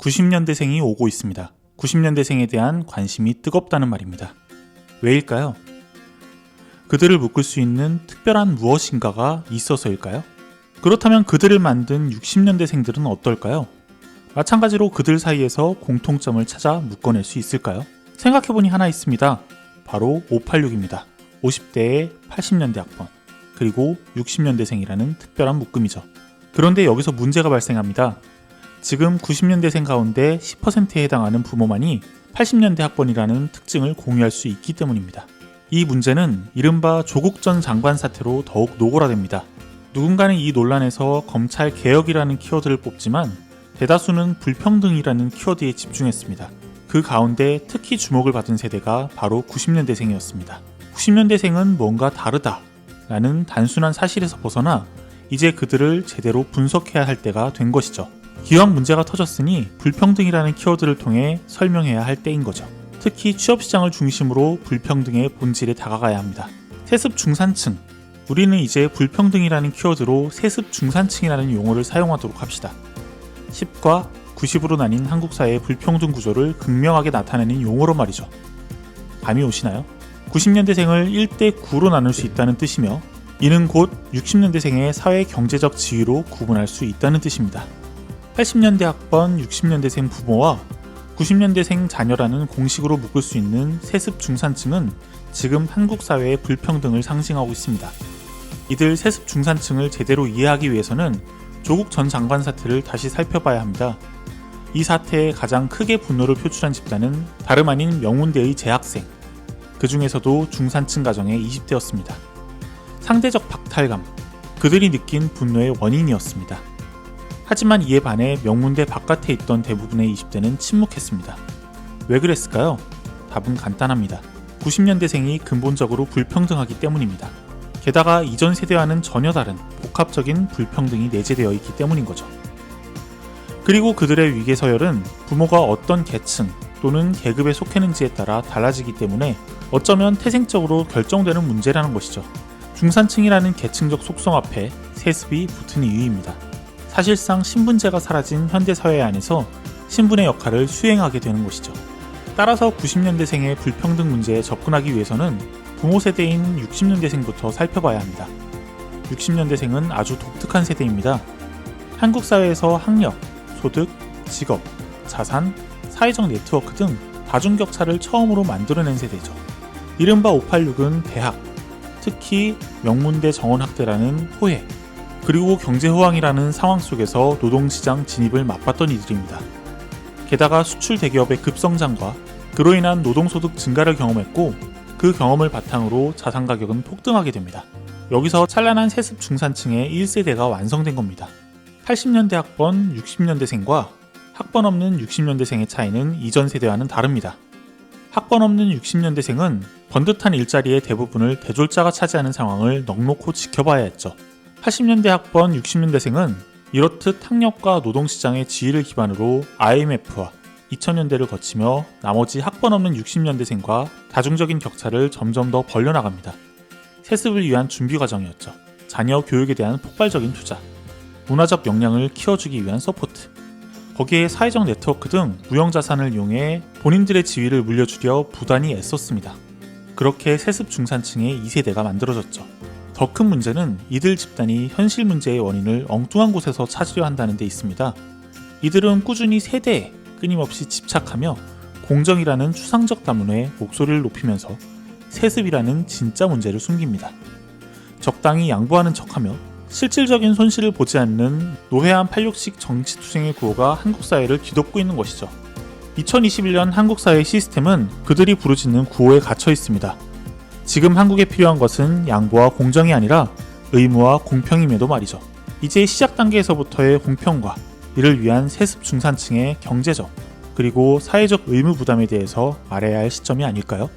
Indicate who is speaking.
Speaker 1: 90년대생이 오고 있습니다. 90년대생에 대한 관심이 뜨겁다는 말입니다. 왜일까요? 그들을 묶을 수 있는 특별한 무엇인가가 있어서일까요? 그렇다면 그들을 만든 60년대생들은 어떨까요? 마찬가지로 그들 사이에서 공통점을 찾아 묶어낼 수 있을까요? 생각해보니 하나 있습니다. 바로 586입니다. 50대의 80년대 학번, 그리고 60년대생이라는 특별한 묶음이죠. 그런데 여기서 문제가 발생합니다. 지금 90년대생 가운데 10%에 해당하는 부모만이 80년대 학번이라는 특징을 공유할 수 있기 때문입니다. 이 문제는 이른바 조국 전 장관 사태로 더욱 노골화됩니다. 누군가는 이 논란에서 검찰 개혁이라는 키워드를 뽑지만 대다수는 불평등이라는 키워드에 집중했습니다. 그 가운데 특히 주목을 받은 세대가 바로 90년대생이었습니다. 90년대생은 뭔가 다르다 라는 단순한 사실에서 벗어나 이제 그들을 제대로 분석해야 할 때가 된 것이죠. 기왕 문제가 터졌으니 불평등이라는 키워드를 통해 설명해야 할 때인 거죠. 특히 취업시장을 중심으로 불평등의 본질에 다가가야 합니다. 세습 중산층, 우리는 이제 불평등이라는 키워드로 세습 중산층이라는 용어를 사용하도록 합시다. 10과 90으로 나뉜 한국 사회의 불평등 구조를 극명하게 나타내는 용어로 말이죠. 감이 오시나요? 90년대생을 1대9로 나눌 수 있다는 뜻이며 이는 곧 60년대생의 사회 경제적 지위로 구분할 수 있다는 뜻입니다. 80년대 학번 60년대생 부모와 90년대생 자녀라는 공식으로 묶을 수 있는 세습 중산층은 지금 한국 사회의 불평등을 상징하고 있습니다. 이들 세습 중산층을 제대로 이해하기 위해서는 조국 전 장관 사태를 다시 살펴봐야 합니다. 이 사태에 가장 크게 분노를 표출한 집단은 다름 아닌 명운대의 재학생, 그 중에서도 중산층 가정의 20대였습니다. 상대적 박탈감, 그들이 느낀 분노의 원인이었습니다. 하지만 이에 반해 명문대 바깥에 있던 대부분의 20대는 침묵했습니다. 왜 그랬을까요? 답은 간단합니다. 90년대생이 근본적으로 불평등하기 때문입니다. 게다가 이전 세대와는 전혀 다른 복합적인 불평등이 내재되어 있기 때문인 거죠. 그리고 그들의 위계 서열은 부모가 어떤 계층 또는 계급에 속했는지에 따라 달라지기 때문에 어쩌면 태생적으로 결정되는 문제라는 것이죠. 중산층이라는 계층적 속성 앞에 세습이 붙은 이유입니다. 사실상 신분제가 사라진 현대사회 안에서 신분의 역할을 수행하게 되는 것이죠. 따라서 90년대생의 불평등 문제에 접근하기 위해서는 부모 세대인 60년대생부터 살펴봐야 합니다. 60년대생은 아주 독특한 세대입니다. 한국 사회에서 학력, 소득, 직업, 자산, 사회적 네트워크 등 다중격차를 처음으로 만들어낸 세대죠. 이른바 586은 대학, 특히 명문대 정원학대라는 호혜, 그리고 경제호황이라는 상황 속에서 노동시장 진입을 맛봤던 이들입니다. 게다가 수출 대기업의 급성장과 그로 인한 노동소득 증가를 경험했고 그 경험을 바탕으로 자산 가격은 폭등하게 됩니다. 여기서 찬란한 세습 중산층의 1세대가 완성된 겁니다. 80년대 학번 60년대생과 학번 없는 60년대생의 차이는 이전 세대와는 다릅니다. 학번 없는 60년대생은 번듯한 일자리의 대부분을 대졸자가 차지하는 상황을 넉놓고 지켜봐야 했죠. 80년대 학번 60년대생은 이렇듯 학력과 노동시장의 지위를 기반으로 IMF와 2000년대를 거치며 나머지 학번 없는 60년대생과 다중적인 격차를 점점 더 벌려나갑니다. 세습을 위한 준비 과정이었죠. 자녀 교육에 대한 폭발적인 투자, 문화적 역량을 키워주기 위한 서포트, 거기에 사회적 네트워크 등 무형자산을 이용해 본인들의 지위를 물려주려 부단히 애썼습니다. 그렇게 세습 중산층의 2세대가 만들어졌죠. 더 큰 문제는 이들 집단이 현실 문제의 원인을 엉뚱한 곳에서 찾으려 한다는 데 있습니다. 이들은 꾸준히 세대에 끊임없이 집착하며 공정이라는 추상적 담론에 목소리를 높이면서 세습이라는 진짜 문제를 숨깁니다. 적당히 양보하는 척하며 실질적인 손실을 보지 않는 노회한 86식 정치투쟁의 구호가 한국 사회를 뒤덮고 있는 것이죠. 2021년 한국 사회 시스템은 그들이 부르짖는 구호에 갇혀 있습니다. 지금 한국에 필요한 것은 양보와 공정이 아니라 의무와 공평임에도 말이죠. 이제 시작 단계에서부터의 공평과 이를 위한 세습 중산층의 경제적 그리고 사회적 의무 부담에 대해서 말해야 할 시점이 아닐까요?